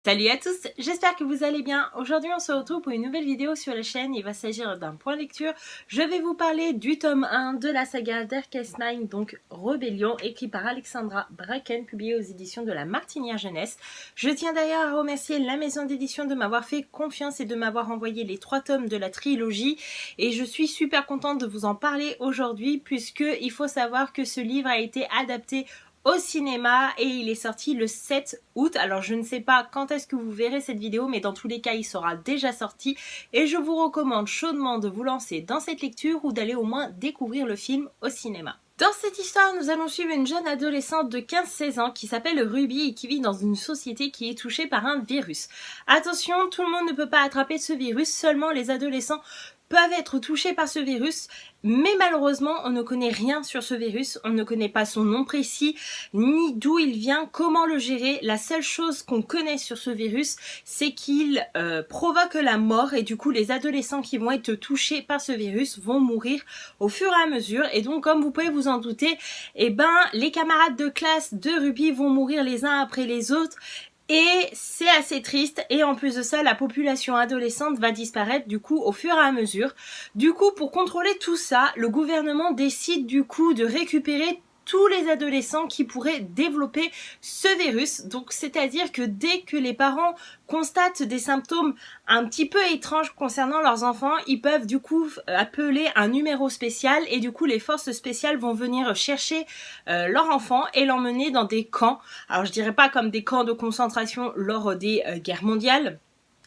Salut à tous, j'espère que vous allez bien. Aujourd'hui on se retrouve pour une nouvelle vidéo sur la chaîne. Il va s'agir d'un point lecture. Je vais vous parler du tome 1 de la saga Darkest Night, donc Rébellion, écrit par Alexandra Bracken, publié aux éditions de la Martinière Jeunesse. Je tiens d'ailleurs à remercier la maison d'édition de m'avoir fait confiance et de m'avoir envoyé les 3 tomes de la trilogie. Et je suis super contente de vous en parler aujourd'hui, puisque il faut savoir que ce livre a été adapté au cinéma et il est sorti le 7 août. Alors je ne sais pas quand est-ce que vous verrez cette vidéo, mais dans tous les cas il sera déjà sorti et je vous recommande chaudement de vous lancer dans cette lecture ou d'aller au moins découvrir le film au cinéma. Dans cette histoire, nous allons suivre une jeune adolescente de 15-16 ans qui s'appelle Ruby et qui vit dans une société qui est touchée par un virus. Attention, tout le monde ne peut pas attraper ce virus, seulement les adolescents peuvent être touchés par ce virus, mais malheureusement on ne connaît rien sur ce virus, on ne connaît pas son nom précis, ni d'où il vient, comment le gérer. La seule chose qu'on connaît sur ce virus, c'est qu'il provoque la mort et du coup les adolescents qui vont être touchés par ce virus vont mourir au fur et à mesure. Et donc comme vous pouvez vous en douter, les camarades de classe de Ruby vont mourir les uns après les autres. Et c'est assez triste, et en plus de ça, la population adolescente va disparaître du coup au fur et à mesure. Du coup, pour contrôler tout ça, le gouvernement décide du coup de récupérer tous les adolescents qui pourraient développer ce virus. Donc c'est-à-dire que dès que les parents constatent des symptômes un petit peu étranges concernant leurs enfants, ils peuvent du coup appeler un numéro spécial et du coup les forces spéciales vont venir chercher leur enfant et l'emmener dans des camps. Alors je dirais pas comme des camps de concentration lors des guerres mondiales,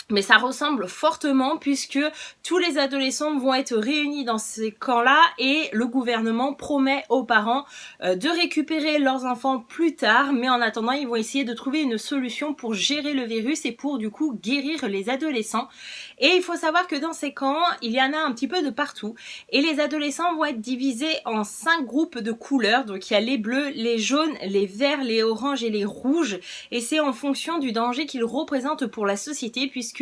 mais ça ressemble fortement puisque tous les adolescents vont être réunis dans ces camps-là et le gouvernement promet aux parents de récupérer leurs enfants plus tard, mais en attendant ils vont essayer de trouver une solution pour gérer le virus et pour du coup guérir les adolescents. Et il faut savoir que dans ces camps, il y en a un petit peu de partout et les adolescents vont être divisés en 5 groupes de couleurs. Donc il y a les bleus, les jaunes, les verts, les oranges et les rouges, et c'est en fonction du danger qu'ils représentent pour la société, puisque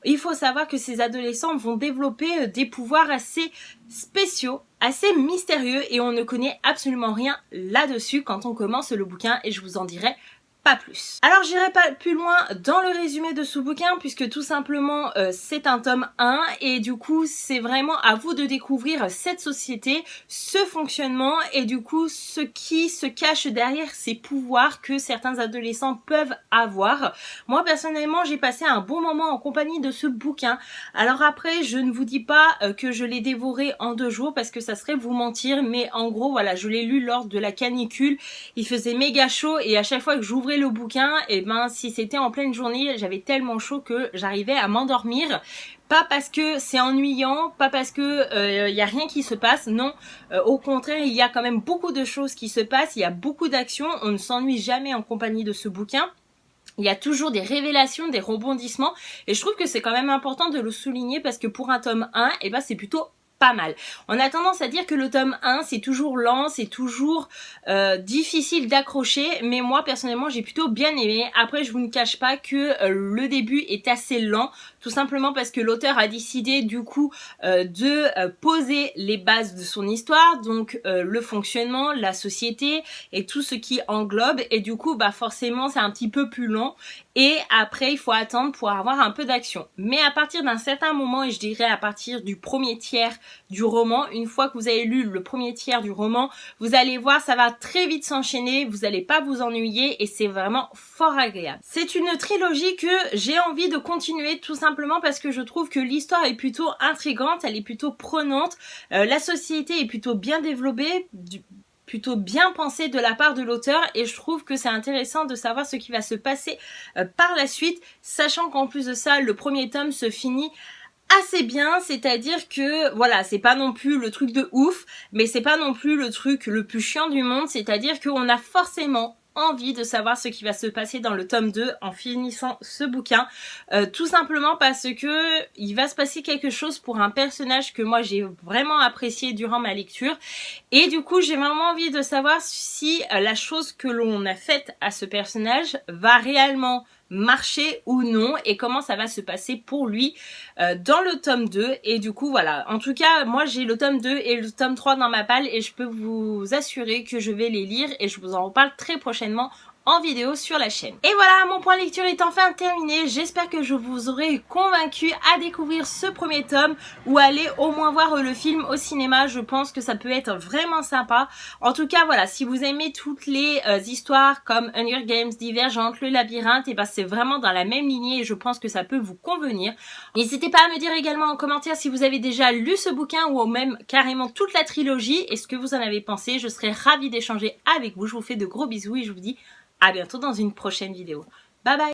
il faut savoir que ces adolescents vont développer des pouvoirs assez spéciaux, assez mystérieux, et on ne connaît absolument rien là-dessus quand on commence le bouquin, et je vous en dirai pas plus. Alors j'irai pas plus loin dans le résumé de ce bouquin puisque tout simplement c'est un tome 1 et du coup c'est vraiment à vous de découvrir cette société, ce fonctionnement et du coup ce qui se cache derrière ces pouvoirs que certains adolescents peuvent avoir. Moi personnellement j'ai passé un bon moment en compagnie de ce bouquin. Alors après je ne vous dis pas que je l'ai dévoré en 2 jours parce que ça serait vous mentir, mais en gros voilà, je l'ai lu lors de la canicule, il faisait méga chaud et à chaque fois que j'ouvrais le bouquin, et ben si c'était en pleine journée, j'avais tellement chaud que j'arrivais à m'endormir. Pas parce que c'est ennuyant, pas parce que y a rien qui se passe, non. Au contraire, il y a quand même beaucoup de choses qui se passent, il y a beaucoup d'actions, on ne s'ennuie jamais en compagnie de ce bouquin. Il y a toujours des révélations, des rebondissements, et je trouve que c'est quand même important de le souligner parce que pour un tome 1, et ben c'est plutôt pas mal. On a tendance à dire que le tome 1 c'est toujours lent, c'est toujours difficile d'accrocher, mais moi personnellement j'ai plutôt bien aimé. Après je vous ne cache pas que le début est assez lent, tout simplement parce que l'auteur a décidé du coup de poser les bases de son histoire, donc le fonctionnement, la société et tout ce qui englobe, et du coup bah forcément c'est un petit peu plus long. Et après il faut attendre pour avoir un peu d'action. Mais à partir d'un certain moment, et je dirais à partir du premier tiers du roman, une fois que vous avez lu le premier tiers du roman, vous allez voir ça va très vite s'enchaîner, vous n'allez pas vous ennuyer et c'est vraiment fort agréable. C'est une trilogie que j'ai envie de continuer tout simplement parce que je trouve que l'histoire est plutôt intrigante, elle est plutôt prenante, la société est plutôt bien développée, plutôt bien pensé de la part de l'auteur, et je trouve que c'est intéressant de savoir ce qui va se passer par la suite, sachant qu'en plus de ça le premier tome se finit assez bien, c'est-à-dire que voilà, c'est pas non plus le truc de ouf, mais c'est pas non plus le truc le plus chiant du monde, c'est-à-dire qu'on a forcément envie de savoir ce qui va se passer dans le tome 2 en finissant ce bouquin, tout simplement parce que il va se passer quelque chose pour un personnage que moi j'ai vraiment apprécié durant ma lecture, et du coup j'ai vraiment envie de savoir si la chose que l'on a faite à ce personnage va réellement marcher ou non et comment ça va se passer pour lui dans le tome 2. Et du coup voilà, en tout cas moi j'ai le tome 2 et le tome 3 dans ma palle et je peux vous assurer que je vais les lire et je vous en reparle très prochainement en vidéo sur la chaîne. Et voilà, mon point lecture est enfin terminé. J'espère que je vous aurai convaincu à découvrir ce premier tome ou aller au moins voir le film au cinéma. Je pense que ça peut être vraiment sympa. En tout cas, voilà, si vous aimez toutes les histoires comme Hunger Games, Divergente, Le Labyrinthe, et ben c'est vraiment dans la même lignée et je pense que ça peut vous convenir. N'hésitez pas à me dire également en commentaire si vous avez déjà lu ce bouquin ou même carrément toute la trilogie et ce que vous en avez pensé. Je serais ravie d'échanger avec vous. Je vous fais de gros bisous et je vous dis à bientôt dans une prochaine vidéo. Bye bye!